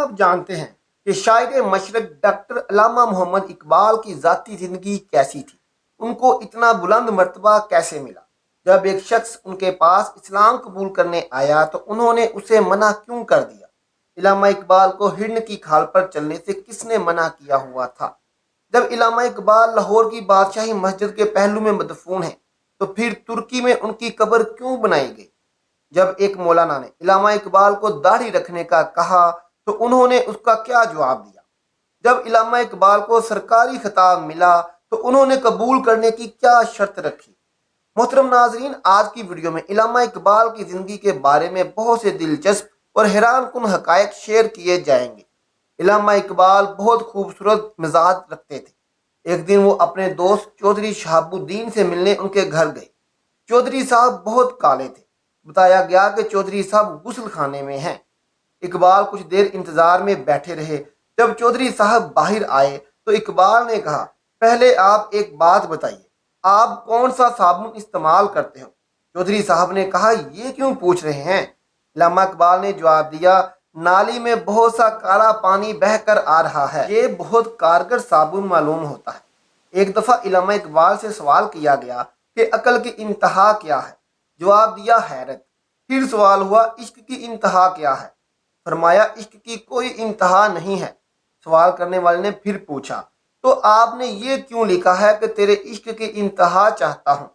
آپ جانتے ہیں کہ شاعر مشرق ڈاکٹر علامہ محمد اقبال کی ذاتی زندگی کیسی تھی؟ ان کو اتنا بلند مرتبہ کیسے ملا؟ جب ایک شخص ان کے پاس اسلام قبول کرنے آیا تو انہوں نے اسے منع کیوں کر دیا؟ علامہ اقبال کو ہرن کی کھال پر چلنے سے کس نے منع کیا ہوا تھا؟ جب علامہ اقبال لاہور کی بادشاہی مسجد کے پہلو میں مدفون ہیں تو پھر ترکی میں ان کی قبر کیوں بنائی گئی؟ جب ایک مولانا نے علامہ اقبال کو داڑھی رکھنے کا کہا تو انہوں نے اس کا کیا جواب دیا؟ جب علامہ اقبال کو سرکاری خطاب ملا تو انہوں نے قبول کرنے کی کیا شرط رکھی؟ محترم ناظرین، آج کی ویڈیو میں علامہ اقبال کی زندگی کے بارے میں بہت سے دلچسپ اور حیران کن حقائق شیئر کیے جائیں گے۔ علامہ اقبال بہت خوبصورت مزاج رکھتے تھے۔ ایک دن وہ اپنے دوست چودھری شہاب الدین سے ملنے ان کے گھر گئے۔ چودھری صاحب بہت کالے تھے۔ بتایا گیا کہ چودھری صاحب غسل خانے میں ہیں۔ اقبال کچھ دیر انتظار میں بیٹھے رہے۔ جب چودھری صاحب باہر آئے تو اقبال نے کہا، پہلے آپ ایک بات بتائیے، آپ کون سا صابن استعمال کرتے ہو؟ چودھری صاحب نے کہا، یہ کیوں پوچھ رہے ہیں؟ علامہ اقبال نے جواب دیا، نالی میں بہت سا کالا پانی بہہ کر آ رہا ہے، یہ بہت کارگر صابن معلوم ہوتا ہے۔ ایک دفعہ علامہ اقبال سے سوال کیا گیا کہ عقل کی انتہا کیا ہے؟ جواب دیا، حیرت۔ پھر سوال ہوا، عشق کی انتہا کیا ہے؟ فرمایا، عشق کی کوئی انتہا نہیں ہے۔ سوال کرنے والے نے پھر پوچھا، تو آپ نے یہ کیوں لکھا ہے کہ تیرے عشق کی انتہا چاہتا ہوں؟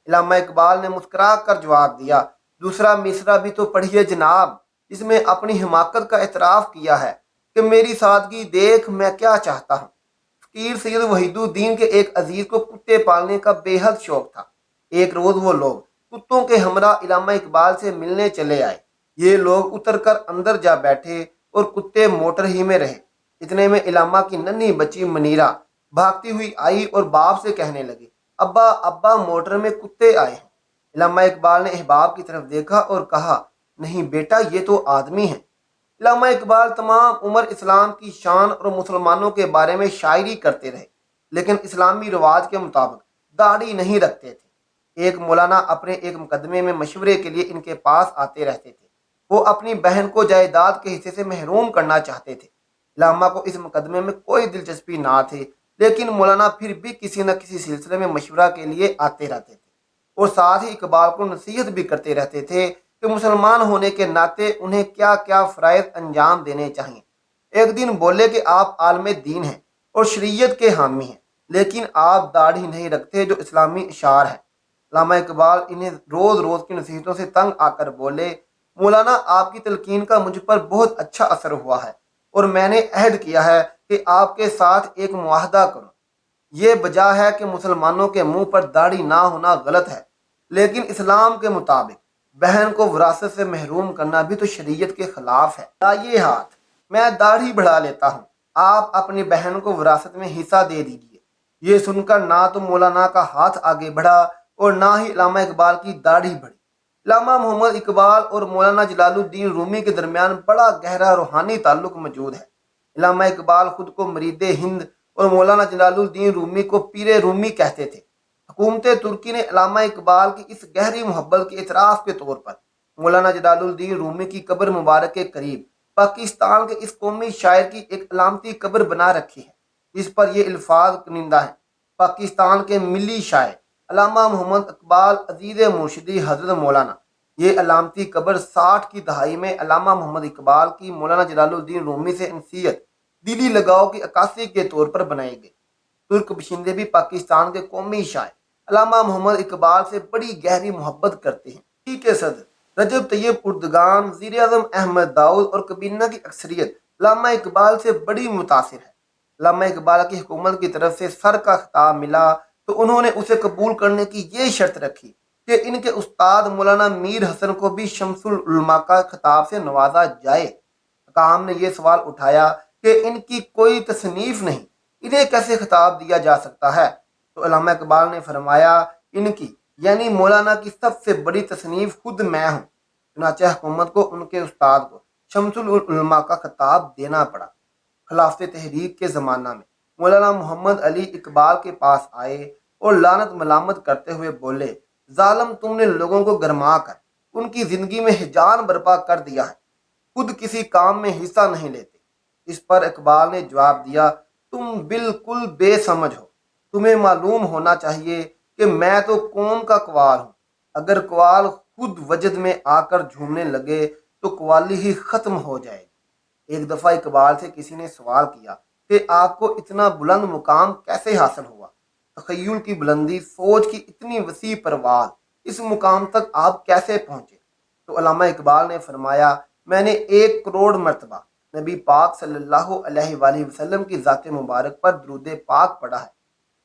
علامہ اقبال نے مسکرا کر جواب دیا، دوسرا مصرع بھی تو پڑھیے جناب، جس میں اپنی حماقت کا اعتراف کیا ہے کہ میری سادگی دیکھ میں کیا چاہتا ہوں۔ فقیر سید وحید الدین کے ایک عزیز کو کتے پالنے کا بے حد شوق تھا۔ ایک روز وہ لوگ کتوں کے ہمراہ علامہ اقبال سے ملنے چلے آئے۔ یہ لوگ اتر کر اندر جا بیٹھے اور کتے موٹر ہی میں رہے۔ اتنے میں علامہ کی ننھی بچی منیرہ بھاگتی ہوئی آئی اور باپ سے کہنے لگی، ابا ابا، موٹر میں کتے آئے ہیں۔ علامہ اقبال نے احباب کی طرف دیکھا اور کہا، نہیں بیٹا، یہ تو آدمی ہیں۔ علامہ اقبال تمام عمر اسلام کی شان اور مسلمانوں کے بارے میں شاعری کرتے رہے، لیکن اسلامی رواج کے مطابق داڑھی نہیں رکھتے تھے۔ ایک مولانا اپنے ایک مقدمے میں مشورے کے لیے ان کے پاس آتے رہتے تھے۔ وہ اپنی بہن کو جائیداد کے حصے سے محروم کرنا چاہتے تھے۔ علامہ کو اس مقدمے میں کوئی دلچسپی نہ تھی، لیکن مولانا پھر بھی کسی نہ کسی سلسلے میں مشورہ کے لیے آتے رہتے تھے اور ساتھ ہی اقبال کو نصیحت بھی کرتے رہتے تھے کہ مسلمان ہونے کے ناطے انہیں کیا کیا فرائض انجام دینے چاہیے۔ ایک دن بولے کہ آپ عالم دین ہیں اور شریعت کے حامی ہیں، لیکن آپ داڑھی نہیں رکھتے جو اسلامی اشعار ہے۔ علامہ اقبال انہیں روز روز کی نصیحتوں سے تنگ آ کر بولے، مولانا آپ کی تلقین کا مجھ پر بہت اچھا اثر ہوا ہے اور میں نے عہد کیا ہے کہ آپ کے ساتھ ایک معاہدہ کروں۔ یہ بجا ہے کہ مسلمانوں کے منہ پر داڑھی نہ ہونا غلط ہے، لیکن اسلام کے مطابق بہن کو وراثت سے محروم کرنا بھی تو شریعت کے خلاف ہے۔ لائیے ہاتھ، میں داڑھی بڑھا لیتا ہوں، آپ اپنی بہن کو وراثت میں حصہ دے دیجیے۔ یہ سن کر نہ تو مولانا کا ہاتھ آگے بڑھا اور نہ ہی علامہ اقبال کی داڑھی بڑھی۔ علامہ محمد اقبال اور مولانا جلال الدین رومی کے درمیان بڑا گہرا روحانی تعلق موجود ہے۔ علامہ اقبال خود کو مرید ہند اور مولانا جلال الدین رومی کو پیر رومی کہتے تھے۔ حکومت ترکی نے علامہ اقبال کی اس گہری محبت کے اعتراف کے طور پر مولانا جلال الدین رومی کی قبر مبارک کے قریب پاکستان کے اس قومی شاعر کی ایک علامتی قبر بنا رکھی ہے۔ اس پر یہ الفاظ کنندہ ہیں، پاکستان کے ملی شاعر علامہ محمد اقبال عزیز مرشدی حضرت مولانا۔ یہ علامتی قبر 60 کی دہائی میں علامہ محمد اقبال کی مولانا جلال الدین رومی سے انسیت، دلی لگاؤ کی عکاسی کے طور پر بنائی گئی۔ ترک باشندے بھی پاکستان کے قومی شاعر علامہ محمد اقبال سے بڑی گہری محبت کرتے ہیں۔ ترکی کے صدر رجب طیب اردگان، وزیر اعظم احمد داؤد اور کابینہ کی اکثریت علامہ اقبال سے بڑی متاثر ہے۔ علامہ اقبال کی حکومت کی طرف سے سر کا خطاب ملا تو انہوں نے اسے قبول کرنے کی یہ شرط رکھی کہ ان کے استاد مولانا میر حسن کو بھی شمس العلماء کا خطاب سے نوازا جائے۔ حکام نے یہ سوال اٹھایا کہ ان کی کوئی تصنیف نہیں، انہیں کیسے خطاب دیا جا سکتا ہے؟ تو علامہ اقبال نے فرمایا، ان کی یعنی مولانا کی سب سے بڑی تصنیف خود میں ہوں۔ چنانچہ حکومت کو ان کے استاد کو شمس العلماء کا خطاب دینا پڑا۔ خلافت تحریک کے زمانہ میں مولانا محمد علی اقبال کے پاس آئے اور لعنت ملامت کرتے ہوئے بولے، ظالم، تم نے لوگوں کو گرما کر ان کی زندگی میں ہیجان برپا کر دیا ہے، خود کسی کام میں حصہ نہیں لیتے، اس پر اقبال نے جواب دیا، تم بالکل بے سمجھ ہو، تمہیں معلوم ہونا چاہیے کہ میں تو قوم کا قوال ہوں، اگر قوال خود وجد میں آ کر جھومنے لگے تو قوالی ہی ختم ہو جائے گی۔ ایک دفعہ اقبال سے کسی نے سوال کیا کہ آپ کو اتنا بلند مقام کیسے حاصل ہوا؟ تخیل کی بلندی، سوچ کی اتنی وسیع پرواز، اس مقام تک آپ کیسے پہنچے؟ تو علامہ اقبال نے فرمایا، میں نے 1 کروڑ مرتبہ نبی پاک صلی اللہ علیہ وآلہ وسلم کی ذات مبارک پر درود پاک پڑھا ہے۔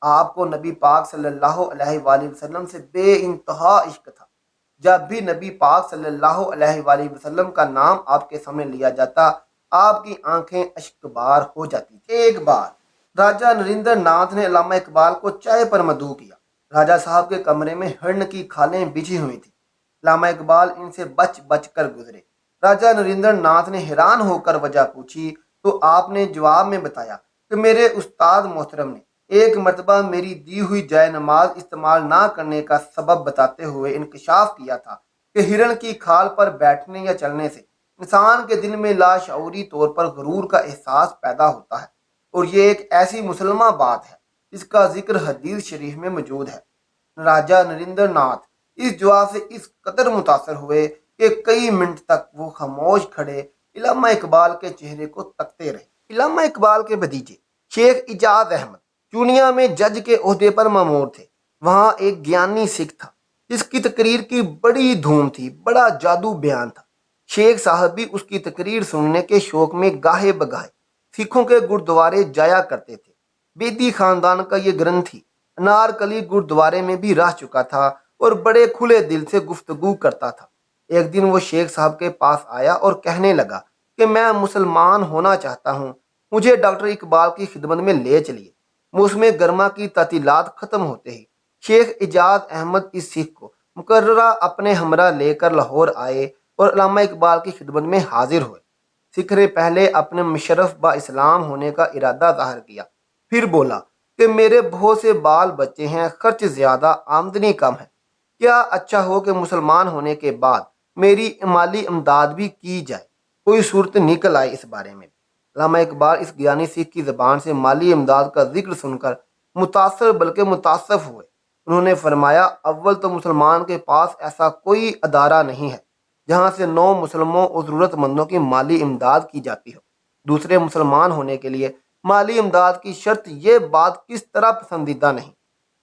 آپ کو نبی پاک صلی اللہ علیہ وآلہ وسلم سے بے انتہا عشق تھا۔ جب بھی نبی پاک صلی اللہ علیہ وآلہ وسلم کا نام آپ کے سامنے لیا جاتا، آپ کی آنکھیں اشک بار ہو جاتی تھی۔ ایک بار راجہ نریندر ناتھ نے علامہ اقبال کو چائے پر مدعو کیا۔ راجہ صاحب کے کمرے میں ہرن کی کھالیں بچھی ہوئی تھیں۔ علامہ اقبال ان سے بچ بچ کر گزرے۔ راجہ نریندر ناتھ نے حیران ہو کر وجہ پوچھی تو آپ نے جواب میں بتایا کہ میرے استاد محترم نے ایک مرتبہ میری دی ہوئی جائے نماز استعمال نہ کرنے کا سبب بتاتے ہوئے انکشاف کیا تھا کہ ہرن کی کھال پر بیٹھنے یا چلنے سے انسان کے دل میں لاشعوری طور پر غرور کا احساس پیدا ہوتا ہے، اور یہ ایک ایسی مسلمہ بات ہے جس کا ذکر حدیث شریف میں موجود ہے۔ راجہ نریندر ناتھ اس جواب سے اس قدر متاثر ہوئے کہ کئی منٹ تک وہ خاموش کھڑے علامہ اقبال کے چہرے کو تکتے رہے۔ علامہ اقبال کے بھتیجے شیخ اعجاز احمد چونیا میں جج کے عہدے پر مامور تھے۔ وہاں ایک گیانی سکھ تھا جس کی تقریر کی بڑی دھوم تھی، بڑا جادو بیان تھا۔ شیخ صاحب بھی اس کی تقریر سننے کے شوق میں گاہے بگاہے سکھوں کے گردوارے جایا کرتے تھے۔ بیدی خاندان کا یہ گرنتھی انارکلی گردوارے میں بھی رہ چکا تھا اور بڑے کھلے دل سے گفتگو کرتا تھا۔ ایک دن وہ شیخ صاحب کے پاس آیا اور کہنے لگا کہ میں مسلمان ہونا چاہتا ہوں، مجھے ڈاکٹر اقبال کی خدمت میں لے چلیے۔ موسم گرما کی تعطیلات ختم ہوتے ہی شیخ اعجاز احمد اس سکھ کو مقررہ اپنے ہمراہ لے کر لاہور آئے اور علامہ اقبال کی خدمت میں حاضر ہوئے۔ سکھ نے پہلے اپنے مشرف با اسلام ہونے کا ارادہ ظاہر کیا، پھر بولا کہ میرے بہت سے بال بچے ہیں، خرچ زیادہ، آمدنی کم ہے، کیا اچھا ہو کہ مسلمان ہونے کے بعد میری مالی امداد بھی کی جائے، کوئی صورت نکل آئے اس بارے میں۔ علامہ اقبال اس گیانی سکھ کی زبان سے مالی امداد کا ذکر سن کر متاثر بلکہ متاسف ہوئے۔ انہوں نے فرمایا، اول تو مسلمان کے پاس ایسا کوئی ادارہ نہیں ہے جہاں سے نو مسلموں اور ضرورت مندوں کی مالی امداد کی جاتی ہو۔ دوسرے، مسلمان ہونے کے لیے مالی امداد کی شرط یہ بات کس طرح پسندیدہ نہیں۔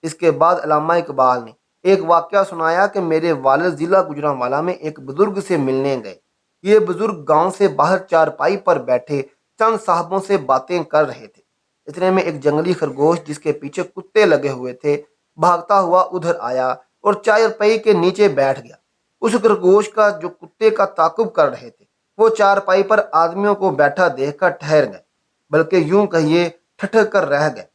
اس کے بعد علامہ اقبال نے ایک واقعہ سنایا کہ میرے والد ضلع گوجرانوالا میں ایک بزرگ سے ملنے گئے۔ یہ بزرگ گاؤں سے باہر چارپائی پر بیٹھے چند صاحبوں سے باتیں کر رہے تھے۔ اتنے میں ایک جنگلی خرگوش جس کے پیچھے کتے لگے ہوئے تھے بھاگتا ہوا ادھر آیا اور چارپائی کے نیچے بیٹھ گیا۔ اس خرگوش کا جو کتے کا تعاقب کر رہے تھے وہ چارپائی پر آدمیوں کو بیٹھا دیکھ کر ٹھہر گئے، بلکہ یوں کہیے ٹھٹک کر رہ گئے۔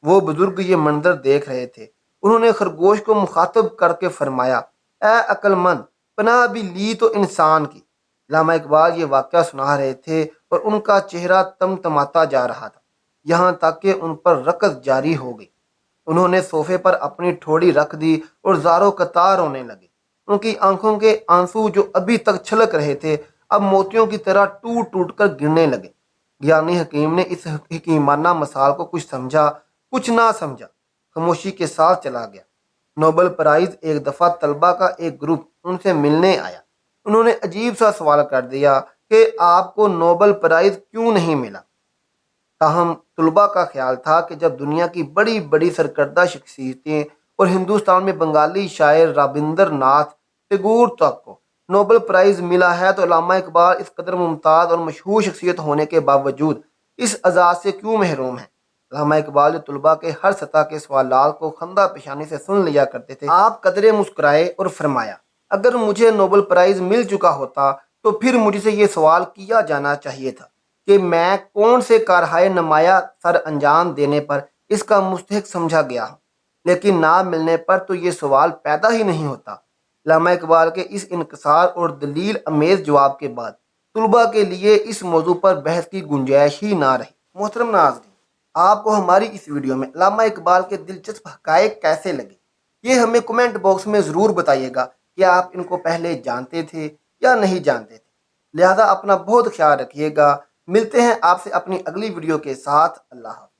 وہ بزرگ یہ منظر دیکھ رہے تھے۔ انہوں نے خرگوش کو مخاطب کر کے فرمایا، اے عقل مند، پناہ بھی لی تو انسان کی۔ علامہ اقبال یہ واقعہ سنا رہے تھے اور ان کا چہرہ تمتماتا جا رہا تھا، یہاں تک کہ ان پر رقص جاری ہو گئی۔ انہوں نے صوفے پر اپنی ٹھوڑی رکھ دی اور زاروں قطار رونے لگے۔ ان کی آنکھوں کے آنسو جو ابھی تک چھلک رہے تھے اب موتیوں کی طرح ٹوٹ ٹوٹ کر گرنے لگے۔ گیانی حکیم نے اس حکیمانہ مثال کو کچھ سمجھا، کچھ نہ سمجھا، خاموشی کے ساتھ چلا گیا۔ نوبل پرائز ایک دفعہ طلبہ کا ایک گروپ ان سے ملنے آیا۔ انہوں نے عجیب سا سوال کر دیا کہ آپ کو نوبل پرائز کیوں نہیں ملا؟ تاہم طلباء کا خیال تھا کہ جب دنیا کی بڑی بڑی سرکردہ شخصیتیں اور ہندوستان میں بنگالی شاعر رابندر ناتھ ٹیگور تک کو نوبل پرائز ملا ہے تو علامہ اقبال اس قدر ممتاز اور مشہور شخصیت ہونے کے باوجود اس اعزاز سے کیوں محروم ہیں؟ علامہ اقبال نے طلباء کے ہر سطح کے سوالات کو خندہ پیشانی سے سن لیا کرتے تھے۔ آپ قدرے مسکرائے اور فرمایا، اگر مجھے نوبل پرائز مل چکا ہوتا تو پھر مجھ سے یہ سوال کیا جانا چاہیے تھا کہ میں کون سے کارہائے نمایاں سر انجام دینے پر اس کا مستحق سمجھا گیا ہوں، لیکن نہ ملنے پر تو یہ سوال پیدا ہی نہیں ہوتا۔ علامہ اقبال کے اس انکسار اور دلیل امیز جواب کے بعد طلباء کے لیے اس موضوع پر بحث کی گنجائش ہی نہ رہی۔ محترم ناظرین، آپ کو ہماری اس ویڈیو میں علامہ اقبال کے دلچسپ حقائق کیسے لگے؟ یہ ہمیں کمنٹ باکس میں ضرور بتائیے گا کہ آپ ان کو پہلے جانتے تھے یا نہیں جانتے تھے۔ لہذا اپنا بہت خیال رکھیے گا۔ ملتے ہیں آپ سے اپنی اگلی ویڈیو کے ساتھ۔ اللہ حافظ۔